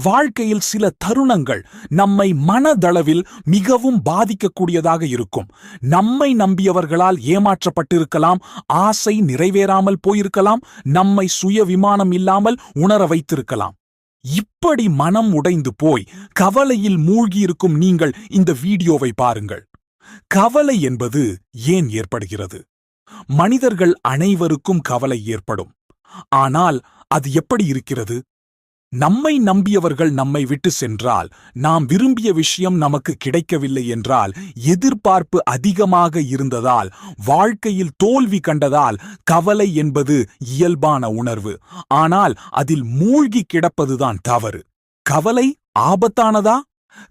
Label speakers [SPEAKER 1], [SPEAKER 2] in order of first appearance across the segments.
[SPEAKER 1] வாழ்க்கையில் சில தருணங்கள் நம்மை மனதளவில் மிகவும் பாதிக்கக்கூடியதாக இருக்கும். நம்மை நம்பியவர்களால் ஏமாற்றப்பட்டிருக்கலாம், ஆசை நிறைவேறாமல் போயிருக்கலாம், நம்மை சுய விமானம் இல்லாமல் உணர வைத்திருக்கலாம். இப்படி மனம் உடைந்து போய் கவலையில் மூழ்கியிருக்கும் நீங்கள் இந்த வீடியோவை பாருங்கள். கவலை என்பது ஏன் ஏற்படுகிறது? மனிதர்கள் அனைவருக்கும் கவலை ஏற்படும். ஆனால் அது எப்படி இருக்கிறது? நம்மை நம்பியவர்கள் நம்மை விட்டு சென்றால், நாம் விரும்பிய விஷயம் நமக்கு கிடைக்கவில்லை என்றால், எதிர்பார்ப்பு அதிகமாக இருந்ததால், வாழ்க்கையில் தோல்வி கண்டதால் கவலை என்பது இயல்பான உணர்வு. ஆனால் அதில் மூழ்கி கிடப்பதுதான் தவறு. கவலை ஆபத்தானதா?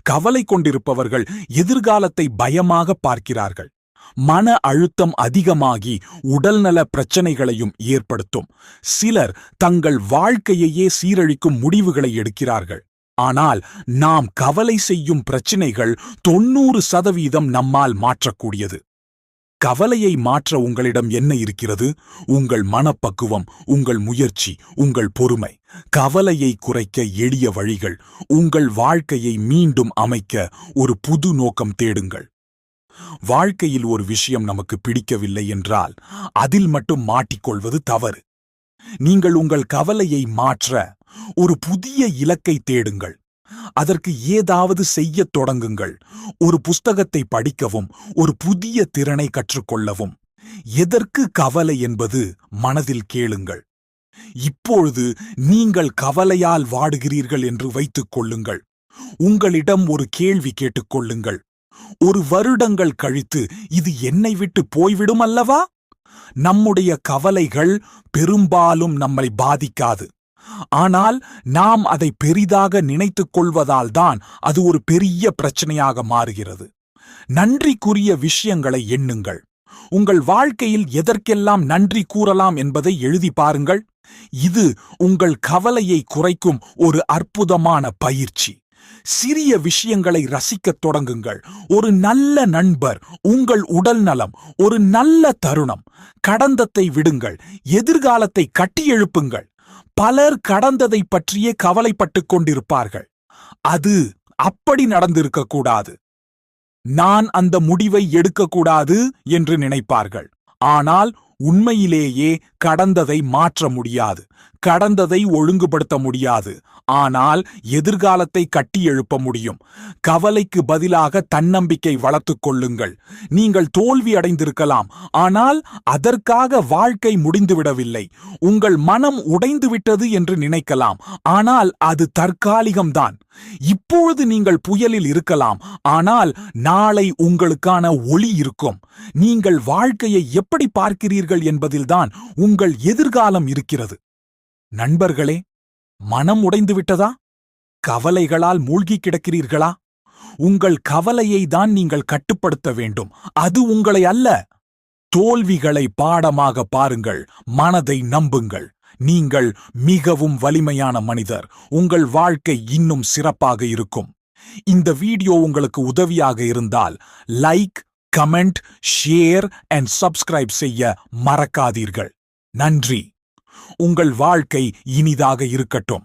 [SPEAKER 1] கவலை கொண்டிருப்பவர்கள் எதிர்காலத்தை பயமாக பார்க்கிறார்கள். மன அழுத்தம் அதிகமாகி உடல்நல பிரச்சனைகளையும் ஏற்படுத்தும். சிலர் தங்கள் வாழ்க்கையையே சீரழிக்கும் முடிவுகளை எடுக்கிறார்கள். ஆனால் நாம் கவலை செய்யும் பிரச்சனைகள் 90% நம்மால் மாற்றக்கூடியது. கவலையை மாற்ற உங்களிடம் என்ன இருக்கிறது? உங்கள் மனப்பக்குவம், உங்கள் முயற்சி, உங்கள் பொறுமை. கவலையை குறைக்க எளிய வழிகள். உங்கள் வாழ்க்கையை மீண்டும் அமைக்க ஒரு புது நோக்கம் தேடுங்கள். வாழ்க்கையில் ஒரு விஷயம் நமக்கு பிடிக்கவில்லை என்றால் அதில் மட்டும் மாட்டிக்கொள்வது தவறு. நீங்கள் உங்கள் கவலையை மாற்ற ஒரு புதிய இலக்கை தேடுங்கள். அதற்கு ஏதாவது செய்யத் தொடங்குங்கள். ஒரு புஸ்தகத்தை படிக்கவும், ஒரு புதிய திறனை கற்றுக்கொள்ளவும். எதற்கு கவலை என்பது மனதில் கேளுங்கள். இப்பொழுது நீங்கள் கவலையால் வாடுகிறீர்கள் என்று வைத்துக் கொள்ளுங்கள். உங்களிடம் ஒரு கேள்வி கேட்டுக்கொள்ளுங்கள். ஒரு வருடங்கள் கழித்து இது என்னை விட்டு போய்விடும் அல்லவா? நம்முடைய கவலைகள் பெரும்பாலும் நம்மை பாதிக்காது. ஆனால் நாம் அதை பெரிதாக நினைத்துக் கொள்வதால் தான் அது ஒரு பெரிய பிரச்சனையாக மாறுகிறது. நன்றிக்குரிய விஷயங்களை எண்ணுங்கள். உங்கள் வாழ்க்கையில் எதற்கெல்லாம் நன்றி கூறலாம் என்பதை எழுதி பாருங்கள். இது உங்கள் கவலையை குறைக்கும் ஒரு அற்புதமான பயிற்சி. சிறிய விஷயங்களை ரசிக்கத் தொடங்குங்கள். ஒரு நல்ல நண்பர், உங்கள் உடல் நலம், ஒரு நல்ல தருணம். கடந்ததை விடுங்கள், எதிர்காலத்தை கட்டியெழுப்புங்கள். பலர் கடந்ததை பற்றியே கவலைப்பட்டுக் கொண்டிருப்பார்கள். அது அப்படி நடந்திருக்கக்கூடாது, நான் அந்த முடிவை எடுக்கக்கூடாது என்று நினைப்பார்கள். ஆனால் உண்மையிலேயே கடந்ததை மாற்ற முடியாது, கடந்ததை ஒழுங்குபடுத்த முடியாது. ஆனால் எதிர்காலத்தை கட்டியெழுப்ப முடியும். கவலைக்கு பதிலாக தன்னம்பிக்கை வளர்த்துக் கொள்ளுங்கள். நீங்கள் தோல்வி அடைந்திருக்கலாம், ஆனால் அதற்காக வாழ்க்கை முடிந்துவிடவில்லை. உங்கள் மனம் உடைந்துவிட்டது என்று நினைக்கலாம், ஆனால் அது தற்காலிகம்தான். இப்பொழுது நீங்கள் புயலில் இருக்கலாம், ஆனால் நாளை உங்களுக்கான ஒளி இருக்கும். நீங்கள் வாழ்க்கையை எப்படி பார்க்கிறீர்கள் என்பதில்தான் உங்கள் எதிர்காலம் இருக்கிறது. நண்பர்களே, மனம் உடைந்து விட்டதா? கவலைகளால் மூழ்கி கிடக்கிறீர்களா? உங்கள் கவலையை தான் நீங்கள் கட்டுப்படுத்த வேண்டும், அது உங்களை அல்ல. தோல்விகளை பாடமாக பாருங்கள், மனதை நம்புங்கள். நீங்கள் மிகவும் வலிமையான மனிதர். உங்கள் வாழ்க்கை இன்னும் சிறப்பாக இருக்கும். இந்த வீடியோ உங்களுக்கு உதவியாக இருந்தால் like, comment, share and subscribe செய்ய மறக்காதீர்கள். நன்றி. உங்கள் வாழ்க்கை இனிதாக இருக்கட்டும்.